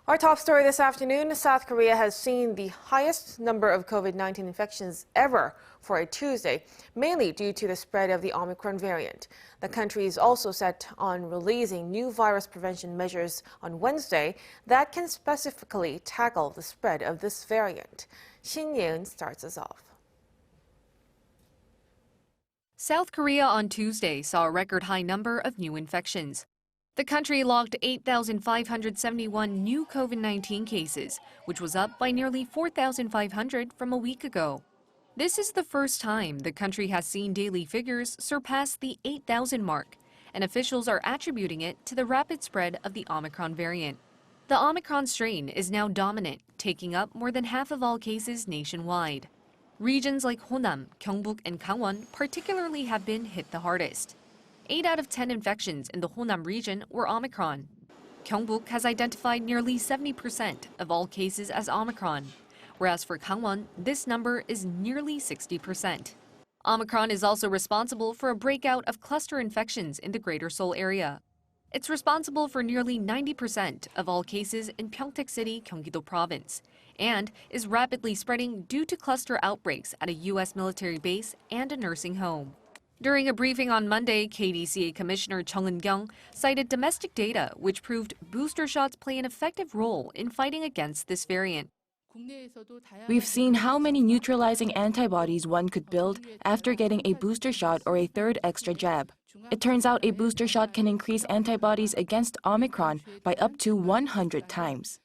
Our top story this afternoon, South Korea has seen the highest number of COVID-19 infections ever for a Tuesday, mainly due to the spread of the Omicron variant. The country is also set on releasing new virus prevention measures on Wednesday that can specifically tackle the spread of this variant. Shin Ye-eun starts us off. South Korea on Tuesday saw a record high number of new infections. The country logged 8,571 new COVID-19 cases, which was up by nearly 4,500 from a week ago. This is the first time the country has seen daily figures surpass the 8,000 mark, and officials are attributing it to the rapid spread of the Omicron variant. The Omicron strain is now dominant, taking up more than half of all cases nationwide. Regions like Honam, Gyeongbuk and Gangwon particularly have been hit the hardest. 8 out of 10 infections in the Honam region were Omicron. Gyeongbuk has identified nearly 70% of all cases as Omicron, whereas for Gangwon, this number is nearly 60%. Omicron is also responsible for a breakout of cluster infections in the Greater Seoul area. It's responsible for nearly 90% of all cases in Pyeongtaek City, Gyeonggi-do Province, and is rapidly spreading due to cluster outbreaks at a U.S. military base and a nursing home. During a briefing on Monday, KDCA Commissioner Chung Eun-kyung cited domestic data which proved booster shots play an effective role in fighting against this variant. We've seen how many neutralizing antibodies one could build after getting a booster shot or a third extra jab. It turns out a booster shot can increase antibodies against Omicron by up to 100 times.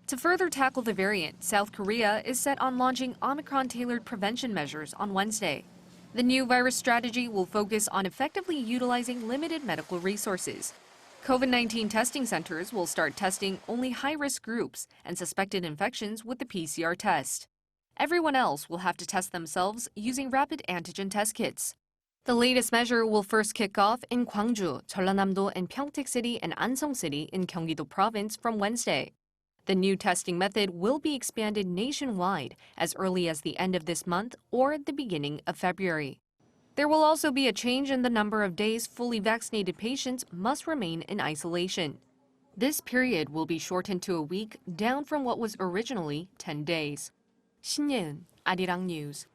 To further tackle the variant, South Korea is set on launching Omicron-tailored prevention measures on Wednesday. The new virus strategy will focus on effectively utilizing limited medical resources. COVID-19 testing centers will start testing only high-risk groups and suspected infections with the PCR test. Everyone else will have to test themselves using rapid antigen test kits. The latest measure will first kick off in Gwangju, Jeollanam-do, and Pyeongtaek City and Ansong City in Gyeonggi-do Province from Wednesday. The new testing method will be expanded nationwide as early as the end of this month or the beginning of February. There will also be a change in the number of days fully vaccinated patients must remain in isolation. This period will be shortened to a week, down from what was originally 10 days. Shin Ye-eun, Arirang News.